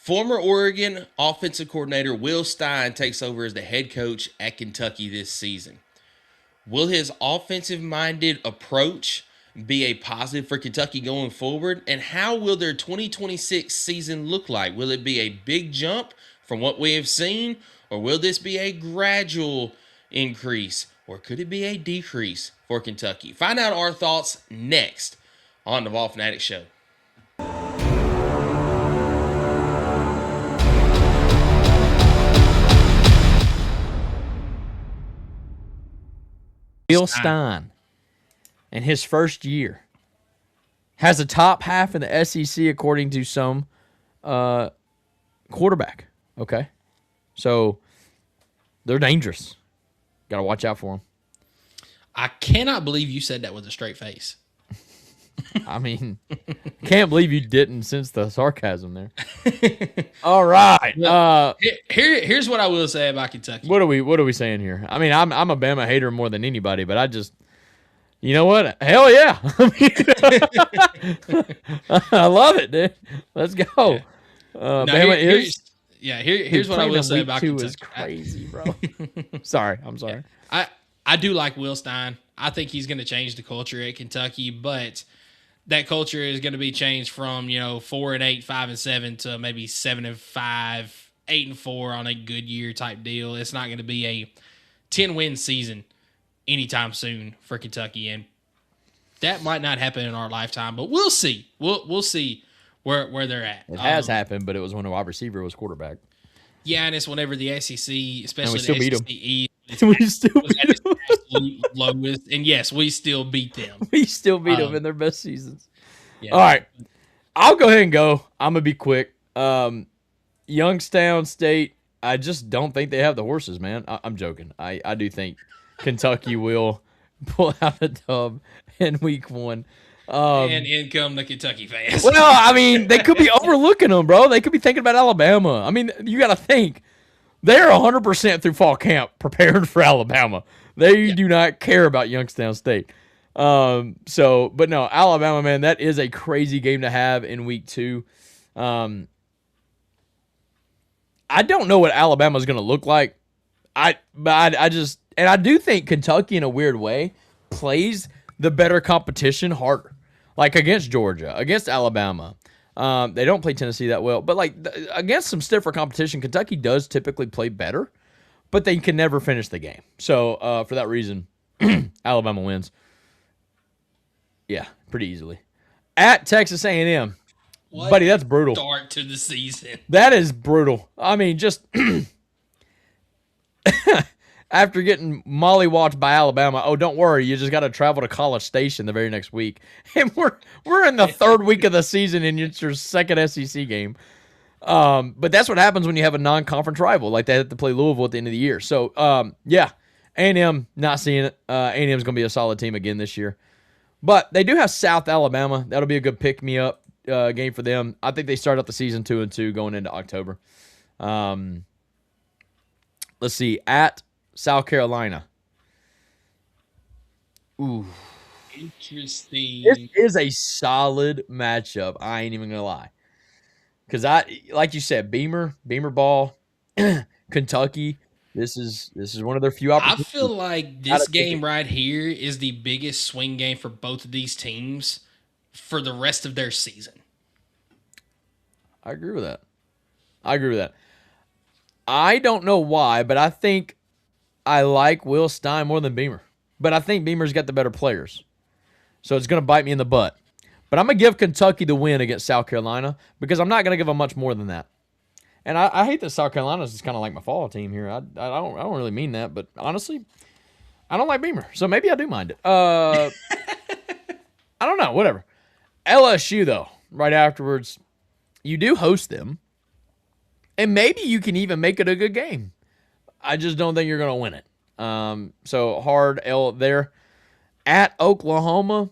Former Oregon offensive coordinator Will Stein takes over as the head coach at Kentucky this season. Will his offensive-minded approach be a positive for Kentucky going forward? And how will their 2026 season look like? Will it be a big jump from what we have seen? Or will this be a gradual increase? Or could it be a decrease for Kentucky? Find out our thoughts next on the Fanatics Show. Will Stein, in his first year, has a top half in the SEC according to some quarterback. Okay, so they're dangerous. Got to watch out for them. I cannot believe you said that with a straight face. I mean, can't believe you didn't sense the sarcasm there. All right. Here's what I will say about Kentucky. What are we saying here? I mean, I'm a Bama hater more than anybody, but I just, you know what? Hell yeah! I love it, dude. Let's go. Bama here's what I will say about Kentucky. Is crazy, bro. I'm sorry. I do like Will Stein. I think he's going to change the culture at Kentucky, but that culture is going to be changed from 4-8, 5-7 to maybe 7-5, 8-4 on a good year type deal. It's not going to be a 10-win season anytime soon for Kentucky, and that might not happen in our lifetime, but we'll see. We'll see where they're at. It has happened, but it was when a wide receiver was quarterback. Yeah, and it's whenever the SEC, especially the the SEC East, we still was at its absolute lowest, and yes, we still beat them. We still beat them in their best seasons. Yeah. All right, I'll go ahead and go. I'm gonna be quick. Youngstown State, I just don't think they have the horses, man. I'm joking. I do think Kentucky will pull out a dub in week 1. And in come the Kentucky fans. Well, I mean, they could be overlooking them, bro. They could be thinking about Alabama. I mean, you got to think. They're 100% through fall camp prepared for Alabama. They do not care about Youngstown State. But no, Alabama, man, that is a crazy game to have in week 2. I don't know what Alabama is going to look like. I do think Kentucky, in a weird way, plays the better competition harder. Like against Georgia, against Alabama. They don't play Tennessee that well. But like against some stiffer competition, Kentucky does typically play better. But they can never finish the game. So for that reason, Alabama wins. Yeah, pretty easily. At Texas A&M. Buddy, that's brutal. Start to the season. That is brutal. I mean, just after getting mollywatched by Alabama, oh, don't worry, you just got to travel to College Station the very next week. And we're in the third week of the season, and it's your second SEC game. But that's what happens when you have a non-conference rival. Like they have to play Louisville at the end of the year. So, yeah, A&M not seeing it. A&M is going to be a solid team again this year. But they do have South Alabama. That'll be a good pick-me-up game for them. I think they start out the season 2-2 going into October. Let's see. At South Carolina. Ooh. Interesting. This is a solid matchup. I ain't even going to lie. Because like you said, Beamer ball, Kentucky. This is one of their few opportunities. I feel like this game right here is the biggest swing game for both of these teams for the rest of their season. I agree with that. I don't know why, but I think I like Will Stein more than Beamer. But I think Beamer's got the better players. So it's going to bite me in the butt. But I'm going to give Kentucky the win against South Carolina because I'm not going to give them much more than that. And I hate that South Carolina is kind of like my fall team here. I don't really mean that, but honestly, I don't like Beamer. So maybe I do mind it. I don't know. Whatever. LSU, though, right afterwards, you do host them. And maybe you can even make it a good game. I just don't think you're going to win it. So hard L there. At Oklahoma,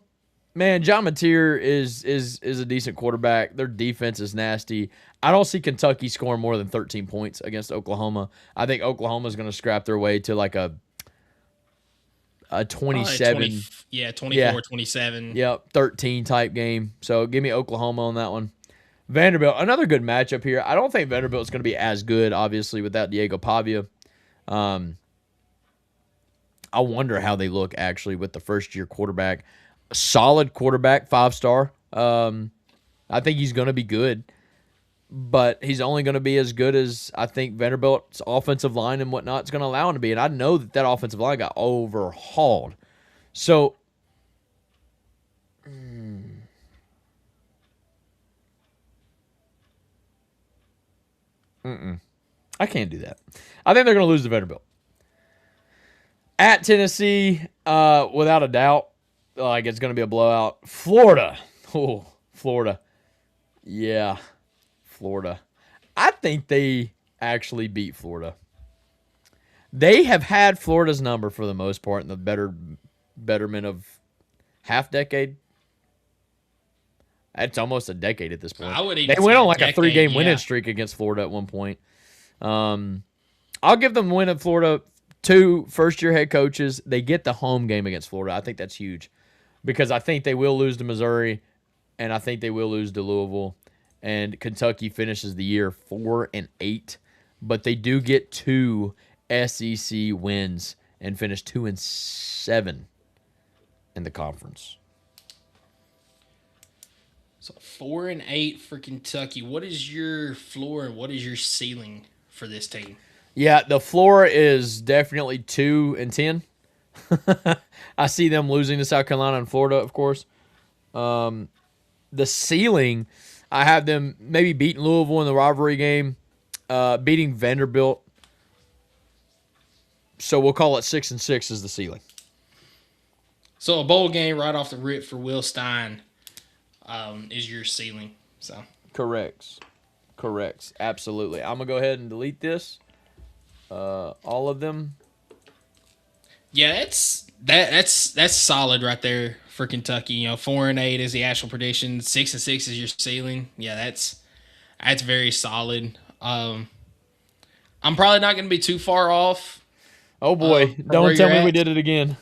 man, John Mateer is a decent quarterback. Their defense is nasty. I don't see Kentucky scoring more than 13 points against Oklahoma. I think Oklahoma's going to scrap their way to like a 27. 24, 27. Yep, 13 type game. So give me Oklahoma on that one. Vanderbilt, another good matchup here. I don't think Vanderbilt's going to be as good, obviously, without Diego Pavia. I wonder how they look, actually, with the first-year quarterback. A solid quarterback, 5-star. I think he's going to be good, but he's only going to be as good as I think Vanderbilt's offensive line and whatnot is going to allow him to be. And I know that offensive line got overhauled. So, I can't do that. I think they're going to lose to Vanderbilt. At Tennessee, without a doubt, like it's going to be a blowout. Florida. Oh, Florida. Yeah, Florida. I think they actually beat Florida. They have had Florida's number for the most part in the betterment of half decade. That's almost a decade at this point. I would They even went say on like a 3-game yeah. winning streak against Florida at one point. I'll give them a win at Florida. 2 first-year head coaches. They get the home game against Florida. I think that's huge because I think they will lose to Missouri, and I think they will lose to Louisville. And Kentucky finishes the year 4-8, but they do get 2 SEC wins and finish 2-7 in the conference. So 4-8 for Kentucky. What is your floor and what is your ceiling for this team? Yeah, the floor is definitely 2-10. I see them losing to South Carolina and Florida, of course. The ceiling, I have them maybe beating Louisville in the rivalry game, beating Vanderbilt. So we'll call it 6-6 is the ceiling. So a bowl game right off the rip for Will Stein is your ceiling. So Correct. Absolutely. I'm going to go ahead and delete this. All of them. yeah, that's solid right there for Kentucky. 4-8 is the actual prediction. 6-6 is your ceiling. Yeah, that's very solid. I'm probably not going to be too far off. Oh boy! From Don't where tell you're me we at. did it again.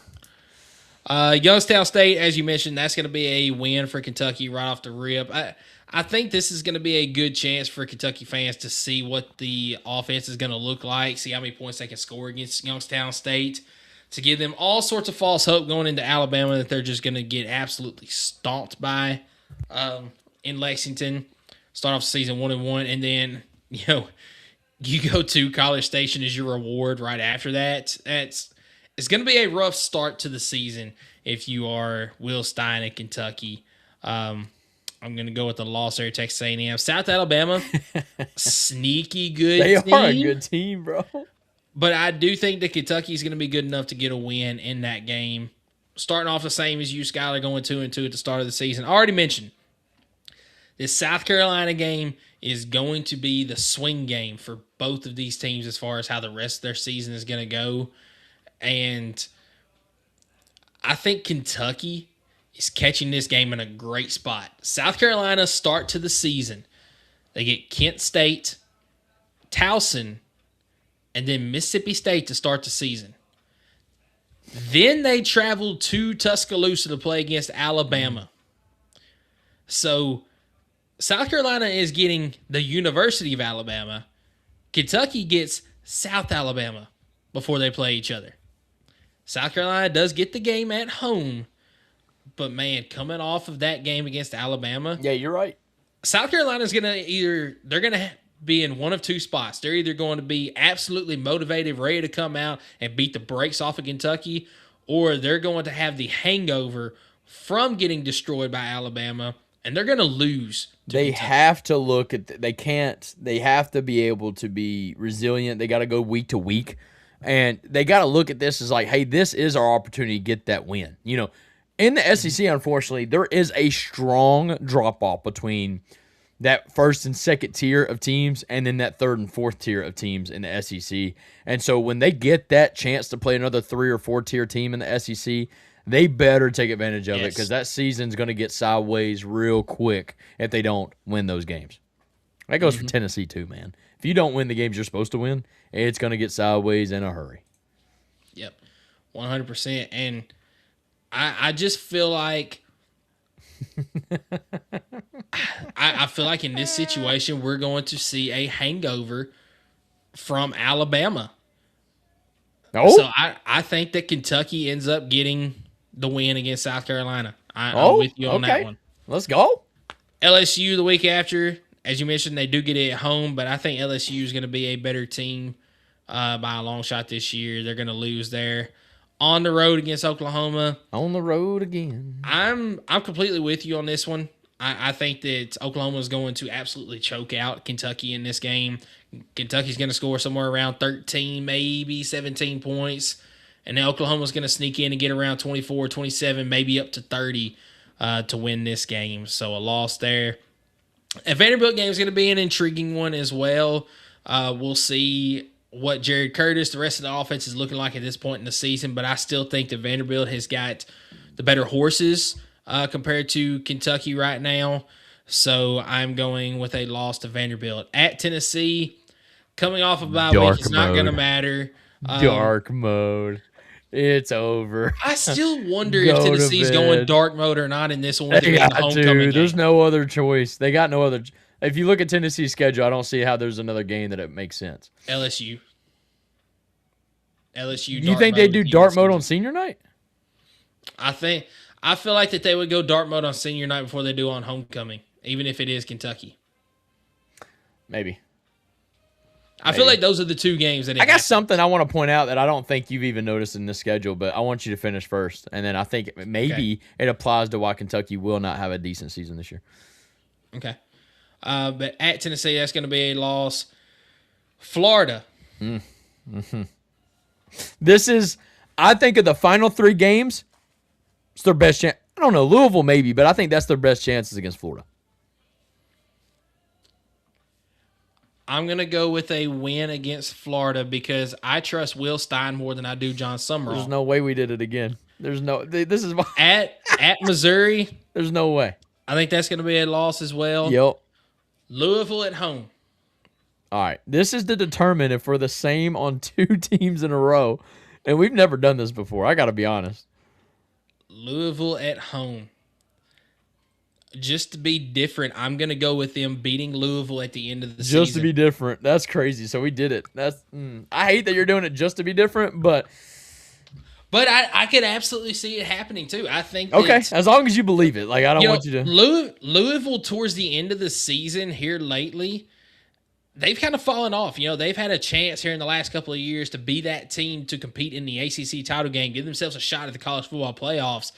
Youngstown State, as you mentioned, that's going to be a win for Kentucky right off the rip. I think this is going to be a good chance for Kentucky fans to see what the offense is going to look like, see how many points they can score against Youngstown State, to give them all sorts of false hope going into Alabama that they're just going to get absolutely stomped by in Lexington. Start off the season 1-1, and then you go to College Station as your reward right after that. It's going to be a rough start to the season if you are Will Stein in Kentucky. I'm going to go with the loss there, Texas A&M. South Alabama, sneaky good They team. are a good team, bro. But I do think that Kentucky is going to be good enough to get a win in that game. Starting off the same as you, Skylar, going 2-2 at the start of the season. I already mentioned this South Carolina game is going to be the swing game for both of these teams as far as how the rest of their season is going to go. And I think Kentucky is catching this game in a great spot. South Carolina start to the season. They get Kent State, Towson, and then Mississippi State to start the season. Then they travel to Tuscaloosa to play against Alabama. So South Carolina is getting the University of Alabama. Kentucky gets South Alabama before they play each other. South Carolina does get the game at home, but man, coming off of that game against Alabama, Yeah, you're right. South Carolina's going to they're going to be in one of two spots. They're either going to be absolutely motivated, ready to come out and beat the brakes off of Kentucky, or they're going to have the hangover from getting destroyed by Alabama, and they're going to lose. They have to look at they have to be able to be resilient. They got to go week to week, and they got to look at this as like, hey, this is our opportunity to get that win. In the SEC, unfortunately, there is a strong drop-off between that first and second tier of teams and then that third and fourth tier of teams in the SEC. And so when they get that chance to play another 3 or 4 tier team in the SEC, they better take advantage of it because that season's going to get sideways real quick if they don't win those games. That goes for Tennessee too, man. If you don't win the games you're supposed to win, it's going to get sideways in a hurry. Yep, 100%. And I just feel like I feel like in this situation, we're going to see a hangover from Alabama. Oh, So I think that Kentucky ends up getting the win against South Carolina. I'm with you on that one. Let's go. LSU the week after, as you mentioned, they do get it at home, but I think LSU is going to be a better team by a long shot this year. They're going to lose there. On the road against Oklahoma. On the road again. I'm completely with you on this one. I think that Oklahoma is going to absolutely choke out Kentucky in this game. Kentucky's going to score somewhere around 13, maybe 17 points. And then Oklahoma's going to sneak in and get around 24, 27, maybe up to 30 to win this game. So a loss there. A Vanderbilt game is going to be an intriguing one as well. We'll see what Jared Curtis, the rest of the offense, is looking like at this point in the season. But I still think that Vanderbilt has got the better horses compared to Kentucky right now. So I'm going with a loss to Vanderbilt. At Tennessee, coming off of a bye week, it's not going to matter. Dark mode. It's over. I still wonder if Tennessee's going dark mode or not in this one. They got to. There's no other choice. They got no other. If you look at Tennessee's schedule, I don't see how there's another game that it makes sense. LSU. You think they do dark mode on senior night? I feel like that they would go dark mode on senior night before they do on homecoming, even if it is Kentucky. Maybe. I feel like those are the two games that I got something I want to point out that I don't think you've even noticed in this schedule, but I want you to finish first. And then I think maybe it applies to why Kentucky will not have a decent season this year. Okay. But at Tennessee, that's going to be a loss. Florida. This is, I think of the final three games, it's their best chance. I don't know, Louisville maybe, but I think that's their best chances against Florida. I'm going to go with a win against Florida because I trust Will Stein more than I do John Summerall. There's no way we did it again. This is at Missouri. There's no way. I think that's going to be a loss as well. Yep. Louisville at home. All right. This is to determine if we're the same on two teams in a row. And we've never done this before. I got to be honest. Louisville at home. Just to be different, I'm going to go with them beating Louisville at the end of the season. Just to be different. That's crazy. So we did it. I hate that you're doing it just to be different, but I could absolutely see it happening too. I think okay, as long as you believe it. Like I don't want you to. Louisville towards the end of the season here lately, they've kind of fallen off. They've had a chance here in the last couple of years to be that team to compete in the ACC title game, give themselves a shot at the college football playoffs,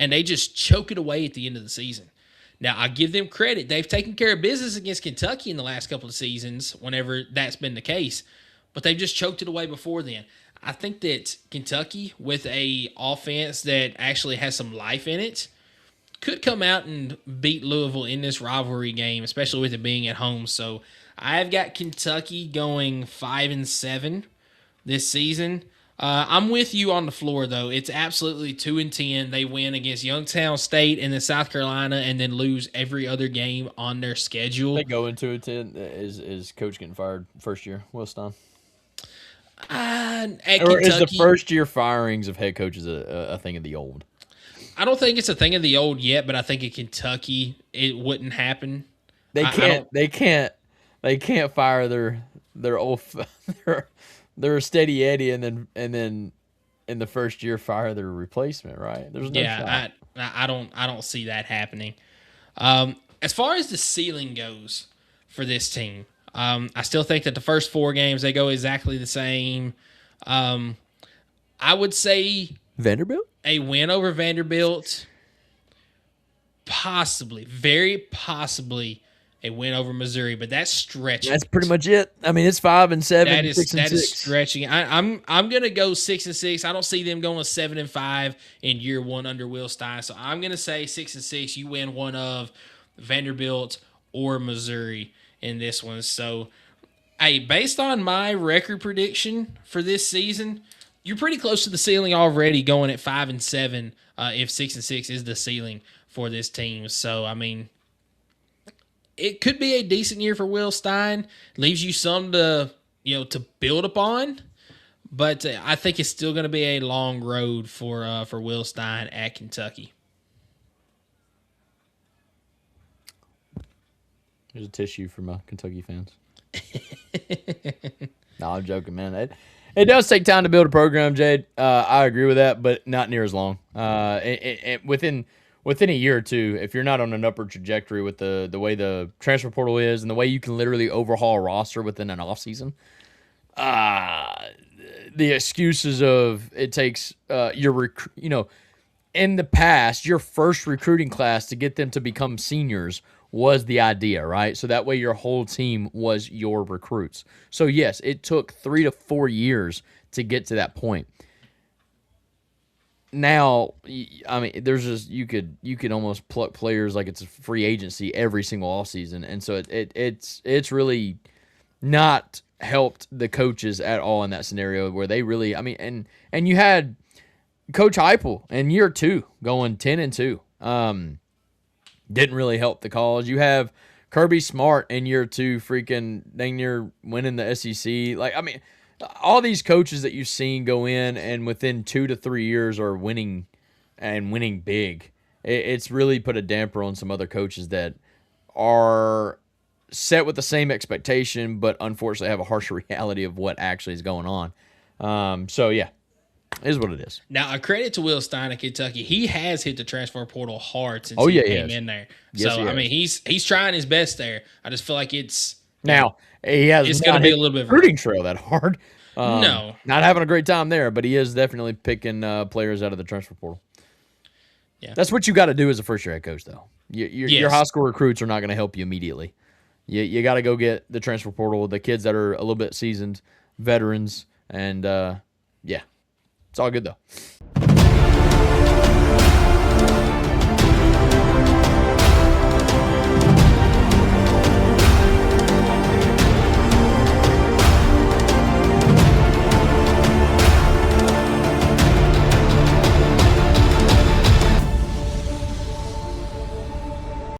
and they just choke it away at the end of the season. Now, I give them credit. They've taken care of business against Kentucky in the last couple of seasons, whenever that's been the case, but they've just choked it away before then. I think that Kentucky, with a offense that actually has some life in it, could come out and beat Louisville in this rivalry game, especially with it being at home. So I've got Kentucky going 5-7 this season. I'm with you on the floor, though. It's absolutely 2-10. They win against Youngstown State and then South Carolina, and then lose every other game on their schedule. They go into it. Is coach getting fired first year? Will Stein? Or is the first year firings of head coaches a thing of the old? I don't think it's a thing of the old yet, but I think at Kentucky it wouldn't happen. They can't fire their old they're a steady Eddie and then in the first year fire their replacement, right? There's no shot. I don't see that happening. As far as the ceiling goes for this team, I still think that the first four games they go exactly the same. I would say Vanderbilt? A win over Vanderbilt, possibly, very possibly a win over Missouri, but that's stretching. That's pretty much it. I mean, it's 5-7. That is 6-6. stretching. I'm gonna go 6-6. I don't see them going 7-5 in year one under Will Stein. So I'm gonna say 6-6. You win one of Vanderbilt or Missouri in this one. So, hey, based on my record prediction for this season, you're pretty close to the ceiling already, going at 5-7. If 6-6 is the ceiling for this team, so I mean, it could be a decent year for Will Stein. Leaves you some to build upon, but I think it's still going to be a long road for Will Stein at Kentucky. There's a tissue for my Kentucky fans. No, I'm joking, man. It does take time to build a program, Jade. I agree with that, but not near as long. Within a year or two, if you're not on an upward trajectory with the way the transfer portal is and the way you can literally overhaul a roster within an offseason, the excuses of it takes in the past, your first recruiting class to get them to become seniors was the idea, right? So that way your whole team was your recruits. So yes, it took 3 to 4 years to get to that point. Now, I mean, there's just you could almost pluck players like it's a free agency every single offseason, and so it's really not helped the coaches at all in that scenario where they really, I mean, and you had Coach Heupel in year 2 going 10-2. Didn't really help the cause. You have Kirby Smart in year 2 freaking dang near winning the SEC. Like, I mean, all these coaches that you've seen go in and within 2 to 3 years are winning and winning big. It's really put a damper on some other coaches that are set with the same expectation, but unfortunately have a harsher reality of what actually is going on. So, yeah. Is what it is. Now, a credit to Will Stein in Kentucky. He has hit the transfer portal hard since he came in there. Yes, so, I mean, he's trying his best there. I just feel like it's now he has. It's going to be a little bit of recruiting trail that hard. No, not having a great time there, but he is definitely picking players out of the transfer portal. Yeah, that's what you got to do as a first year head coach, though. Your high school recruits are not going to help you immediately. You got to go get the transfer portal, the kids that are a little bit seasoned, veterans, and yeah. It's all good, though.